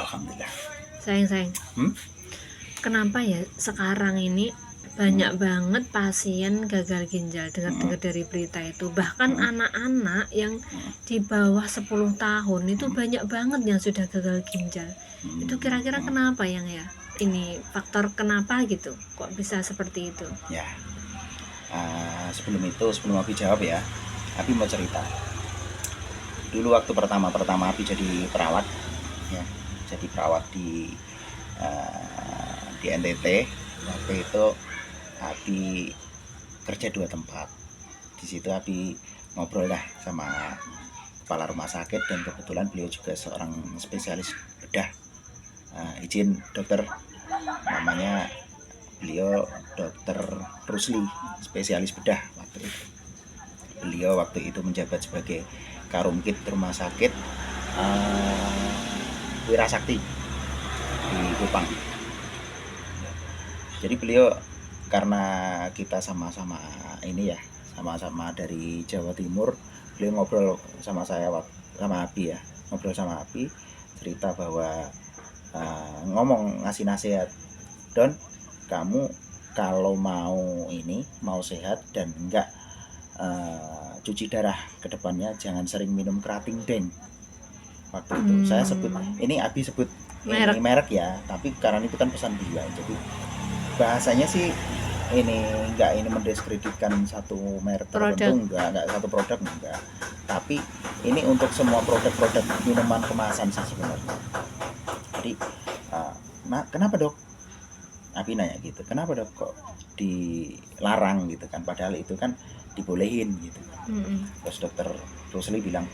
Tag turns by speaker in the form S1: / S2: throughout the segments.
S1: Alhamdulillah.
S2: Sayang. Kenapa ya sekarang ini banyak banget pasien gagal ginjal? Dengar-dengar dari berita itu, bahkan anak-anak yang di bawah 10 tahun itu banyak banget yang sudah gagal ginjal. Itu kira-kira kenapa yang ya? Ini faktor kenapa gitu? Kok bisa seperti itu?
S1: Ya, sebelum Abi jawab ya, Abi mau cerita. Dulu waktu pertama Abi jadi perawat, ya, jadi perawat di NTT. Waktu itu Abi kerja 2 tempat. Di situ Abi ngobrol lah sama kepala rumah sakit, dan kebetulan beliau juga seorang spesialis bedah. Izin dokter, namanya beliau Dokter Rusli, spesialis bedah waktu itu. Beliau waktu itu menjabat sebagai Karumkit Rumah Sakit Wirasakti di Kupang. Jadi beliau, karena kita sama-sama ini ya, sama-sama dari Jawa Timur, beliau ngobrol sama saya, sama Abi ya, ngobrol sama Abi, cerita bahwa ngomong, ngasih nasihat, Don, kamu kalau mau sehat dan enggak cuci darah ke depannya, jangan sering minum kerating deng. Waktu itu saya sebut, ini Abi sebut ini merek ya, tapi karena itu kan pesan dia, jadi bahasanya sih ini mendiskreditkan satu merek tertentu, enggak satu produk, enggak, tapi ini untuk semua produk-produk minuman kemasan sih sebenarnya. Jadi kenapa dok? Abi nanya gitu, kenapa dok kok dilarang gitu kan, padahal itu kan dibolehin gitu kan. Terus dokter Rusli bilang,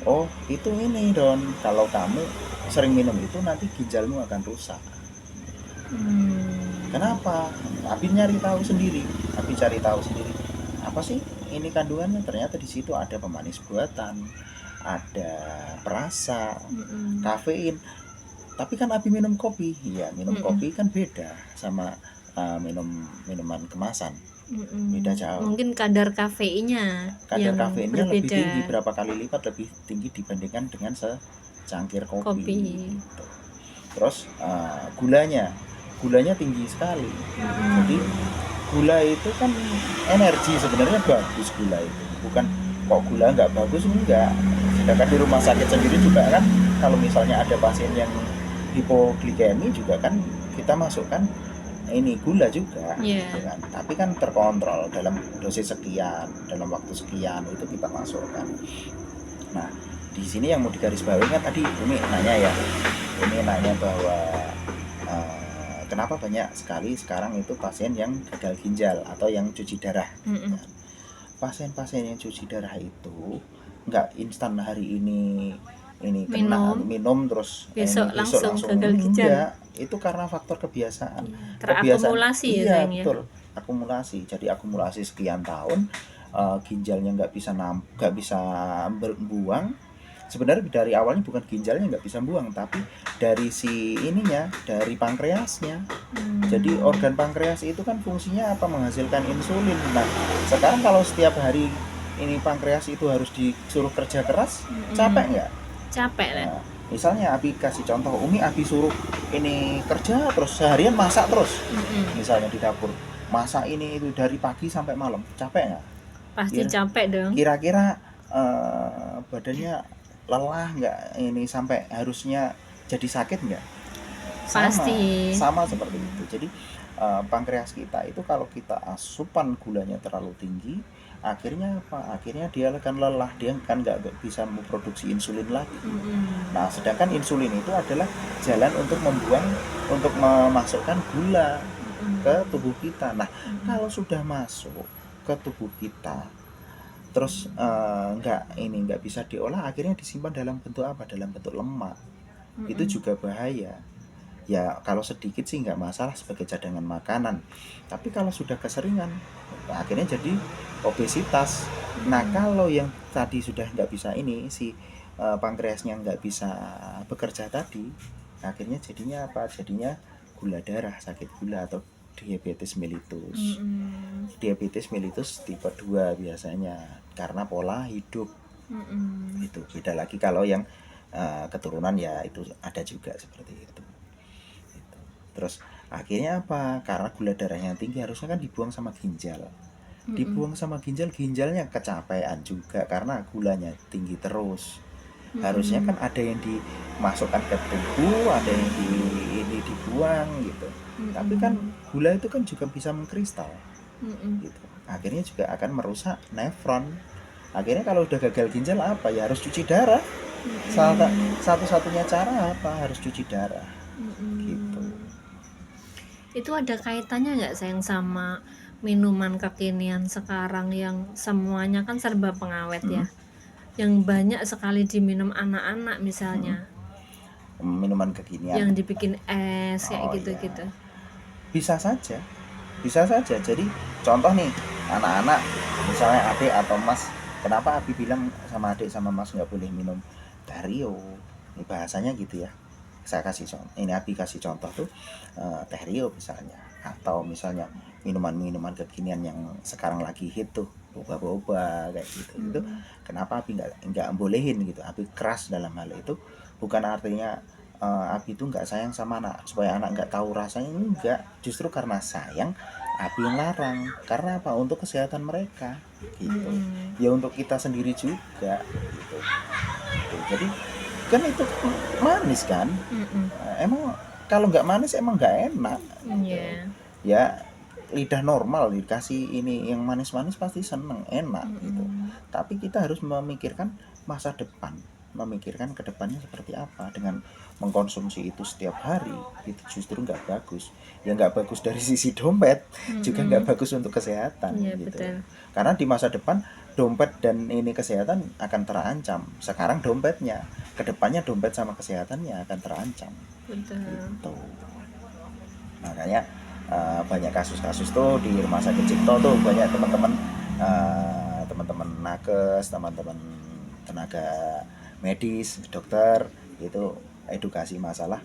S1: oh itu ini Don, kalau kamu sering minum itu nanti ginjalmu akan rusak. Kenapa? Abi cari tahu sendiri, apa sih ini kandungannya. Ternyata di situ ada pemanis buatan, ada perasa, kafein. Tapi kan Abi minum kopi, ya minum kopi kan beda sama minuman kemasan, beda jauh.
S2: Mungkin kadar kafeinnya
S1: lebih tinggi, berapa kali lipat lebih tinggi dibandingkan dengan secangkir kopi. Gitu. Terus gulanya tinggi sekali. Jadi gula itu kan energi, sebenarnya bagus gula itu, bukan kok gula nggak bagus, enggak. Sedangkan di rumah sakit sendiri juga kan, kalau misalnya ada pasien yang hipoglikemi juga kan kita masukkan ini gula juga, gitu kan. Tapi kan terkontrol dalam dosis sekian, dalam waktu sekian itu kita masukkan. Nah, di sini yang mau digarisbawahi kan tadi Umi nanya bahwa kenapa banyak sekali sekarang itu pasien yang gagal ginjal atau yang cuci darah. Pasien-pasien yang cuci darah itu nggak instan hari ini minum terus besok langsung gagal ginjal. Enggak, itu karena faktor kebiasaan.
S2: Terakumulasi
S1: ya. Iya betul, akumulasi. Jadi akumulasi sekian tahun, ginjalnya nggak bisa berbuang. Sebenarnya dari awalnya bukan ginjalnya nggak bisa buang, tapi dari dari pankreasnya. Jadi organ pankreas itu kan fungsinya apa? Menghasilkan insulin. Nah, sekarang kalau setiap hari ini pankreas itu harus disuruh kerja keras, capek nggak?
S2: Capek lah.
S1: Misalnya Abi kasih contoh, Umi Abi suruh ini kerja terus seharian, masak terus, misalnya di dapur, masak ini itu dari pagi sampai malam, capek nggak?
S2: Pasti capek dong.
S1: Kira-kira badannya lelah nggak, ini sampai harusnya jadi sakit nggak? Sama seperti itu. Jadi pankreas kita itu kalau kita asupan gulanya terlalu tinggi, akhirnya apa? Akhirnya dia akan lelah, dia kan nggak bisa memproduksi insulin lagi. Nah, sedangkan insulin itu adalah jalan untuk memasukkan gula ke tubuh kita. Nah, kalau sudah masuk ke tubuh kita, terus nggak bisa diolah, akhirnya disimpan dalam bentuk apa? Dalam bentuk lemak. Itu juga bahaya. Ya kalau sedikit sih nggak masalah sebagai cadangan makanan, tapi kalau sudah keseringan, akhirnya jadi obesitas. Nah, kalau yang tadi sudah nggak bisa pankreasnya nggak bisa bekerja tadi, akhirnya jadinya apa? Jadinya gula darah, sakit gula atau diabetes mellitus. Diabetes mellitus tipe 2 biasanya karena pola hidup. Itu beda lagi kalau yang keturunan ya itu ada juga seperti itu. Gitu. Terus akhirnya apa? Karena gula darahnya tinggi harusnya kan dibuang sama ginjal. Dibuang sama ginjal, ginjalnya kecapean juga karena gulanya tinggi terus. Harusnya kan ada yang dimasukkan ke tubuh, ada yang ini dibuang gitu. Tapi kan gula itu kan juga bisa mengkristal gitu. Akhirnya juga akan merusak nefron. Akhirnya kalau udah gagal ginjal apa ya, harus cuci darah. Satu-satunya cara apa, harus cuci darah gitu.
S2: Itu ada kaitannya nggak sayang sama minuman kekinian sekarang yang semuanya kan serba pengawet ya, yang banyak sekali diminum anak-anak misalnya,
S1: minuman kekinian
S2: yang dibikin es kayak
S1: Oh,
S2: gitu-gitu.
S1: iya. Bisa saja, bisa saja. Jadi contoh nih, anak-anak misalnya adik atau mas, kenapa Abi bilang sama adik sama mas nggak boleh minum Terio? Ini bahasanya gitu ya. Saya kasih contoh, ini Abi kasih contoh tuh Terio misalnya, atau misalnya minuman-minuman kekinian yang sekarang lagi hit tuh, boba-boba kayak gitu. Itu kenapa Abi nggak bolehin gitu? Abi keras dalam hal itu, bukan artinya Abi itu nggak sayang sama anak supaya anak nggak tahu rasanya, enggak, justru karena sayang Abi yang larang. Karena apa? Untuk kesehatan mereka gitu. Ya untuk kita sendiri juga gitu. Jadi kan itu manis kan. Emang kalau nggak manis emang nggak enak gitu. Ya lidah normal dikasih ini yang manis-manis pasti seneng, enak gitu. Tapi kita harus memikirkan masa depan, memikirkan ke depannya seperti apa. Dengan mengkonsumsi itu setiap hari itu justru nggak bagus. Ya nggak bagus dari sisi dompet, juga nggak bagus untuk kesehatan gitu.
S2: Betul.
S1: Karena di masa depan dompet dan ini kesehatan akan terancam. Sekarang dompetnya, kedepannya dompet sama kesehatannya akan terancam.
S2: Betul.
S1: Gitu. Makanya banyak kasus-kasus tuh di rumah sakit Cipto tuh, banyak teman-teman nakes, teman-teman tenaga medis, dokter itu edukasi masalah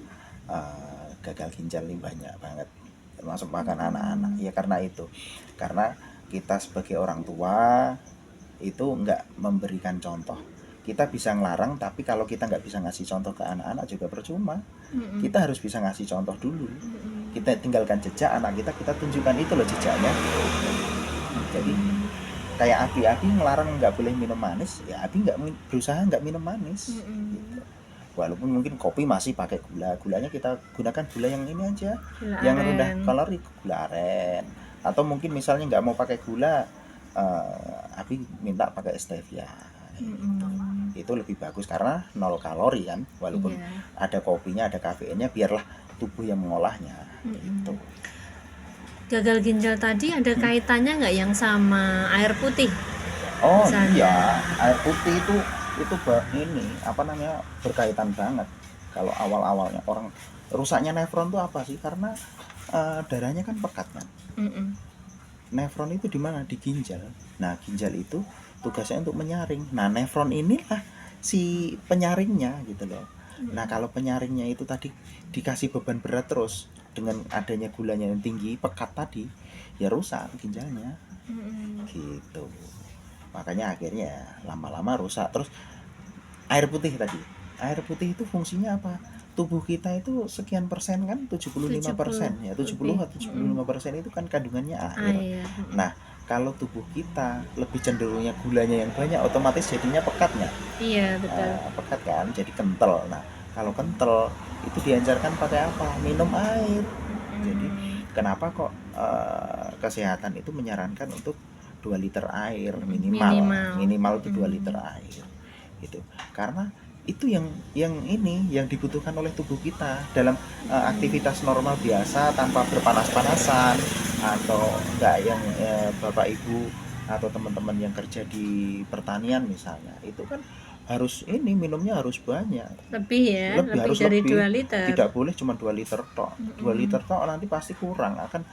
S1: gagal ginjal ini banyak banget, termasuk makan anak-anak. Ya karena itu, karena kita sebagai orang tua itu nggak memberikan contoh. Kita bisa ngelarang, tapi kalau kita nggak bisa ngasih contoh ke anak-anak juga percuma. Kita harus bisa ngasih contoh dulu. Kita tinggalkan jejak anak kita tunjukkan itu loh jejaknya. Jadi kayak Abi ngelarang nggak boleh minum manis, ya Abi nggak berusaha nggak minum manis. Gitu. Walaupun mungkin kopi masih pakai gulanya kita gunakan gula yang ini aja,
S2: Gula
S1: yang
S2: aren.
S1: rendah kalori, gula aren. Atau mungkin misalnya nggak mau pakai gula, Abi minta pakai stevia. Gitu. Itu lebih bagus karena 0 kalori kan, walaupun ada kopinya, ada kafeinnya, biarlah tubuh yang mengolahnya. Gitu.
S2: Gagal ginjal tadi ada kaitannya nggak yang sama air putih?
S1: Oh
S2: Misalnya.
S1: iya, air putih itu ini apa namanya, berkaitan banget. Kalau awal-awalnya orang rusaknya nefron tuh apa sih? Karena darahnya kan pekat kan. Nefron itu di mana? Di ginjal. Nah ginjal itu tugasnya untuk menyaring. Nah nefron inilah si penyaringnya gitu loh. Nah kalau penyaringnya itu tadi dikasih beban berat terus dengan adanya gulanya yang tinggi, pekat tadi, ya rusak ginjalnya. Gitu. Makanya akhirnya lama-lama rusak. Terus air putih tadi. Air putih itu fungsinya apa? Tubuh kita itu sekian persen kan, 75% ya, 70 atau 75% itu kan kandungannya air. Nah kalau tubuh kita lebih cenderungnya gulanya yang banyak, otomatis jadinya pekatnya.
S2: Iya betul.
S1: Pekat kan, jadi kental. Nah kalau kental itu diajarkan pakai apa? Minum air. Jadi kenapa kok kesehatan itu menyarankan untuk 2 liter air minimal itu 2 liter air gitu. Karena itu yang dibutuhkan oleh tubuh kita dalam aktivitas normal biasa tanpa berpanas-panasan, atau enggak yang Bapak Ibu atau teman-teman yang kerja di pertanian misalnya, itu kan harus minumnya harus banyak,
S2: lebih
S1: harus
S2: dari
S1: lebih.
S2: 2 liter.
S1: Tidak boleh cuma 2 liter tok. 2 liter tok nanti pasti kurang, akan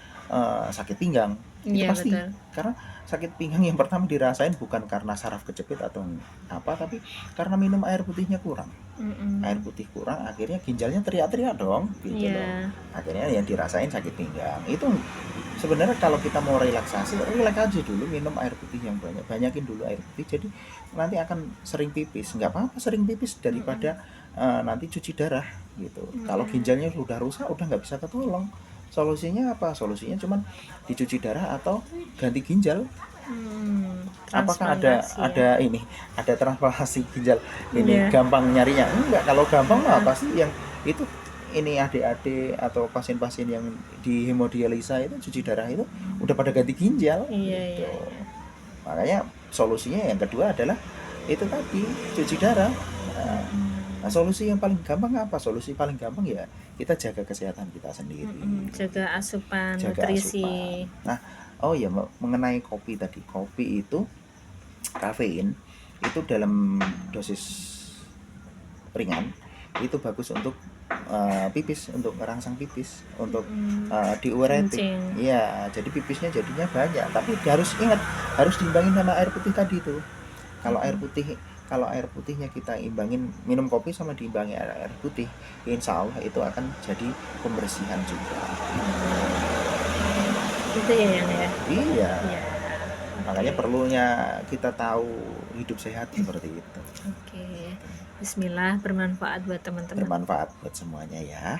S1: sakit pinggang. Itu pasti.
S2: Betul.
S1: Karena sakit pinggang yang pertama dirasain bukan karena saraf kejepit atau apa, tapi karena minum air putihnya kurang. Air putih kurang, akhirnya ginjalnya teriak-teriak dong gitu loh. Akhirnya yang dirasain sakit pinggang. Itu sebenarnya kalau kita mau relaksasi, relax aja dulu, minum air putih yang banyak, banyakin dulu air putih, jadi nanti akan sering pipis, nggak apa-apa sering pipis daripada nanti cuci darah gitu. Kalau ginjalnya sudah rusak, udah nggak bisa ketolong. Solusinya apa? Solusinya cuman dicuci darah atau ganti ginjal. Apakah ada
S2: Transplantasi ya.
S1: ini, ada transplantasi ginjal ini
S2: Iya.
S1: gampang nyarinya? Enggak, kalau gampang mah pasti yang itu ini adik-adik atau pasien-pasien yang di hemodialisa itu cuci darah itu udah pada ganti ginjal
S2: Iya,
S1: gitu.
S2: iya, iya.
S1: Makanya solusinya yang kedua adalah itu tadi, cuci darah. Nah, solusi yang paling gampang apa? Solusi paling gampang ya kita jaga kesehatan kita sendiri.
S2: Jaga asupan
S1: Jaga asupan.
S2: nutrisi.
S1: Nah, oh ya, mengenai kopi tadi. Kopi itu kafein itu dalam dosis ringan itu bagus untuk pipis, untuk merangsang pipis, untuk diuretik.
S2: Kencing.
S1: Iya, jadi pipisnya jadinya banyak. Tapi harus ingat, harus diimbangin sama air putih tadi tuh. Kalau air putih, kalau air putihnya kita imbangin, minum kopi sama diimbangi air putih, insya Allah itu akan jadi pembersihan juga.
S2: Itu ya yang ya.
S1: Iya.
S2: Iya.
S1: Makanya perlunya kita tahu hidup sehat seperti itu.
S2: Oke. Bismillah, bermanfaat buat teman-teman.
S1: Bermanfaat buat semuanya ya.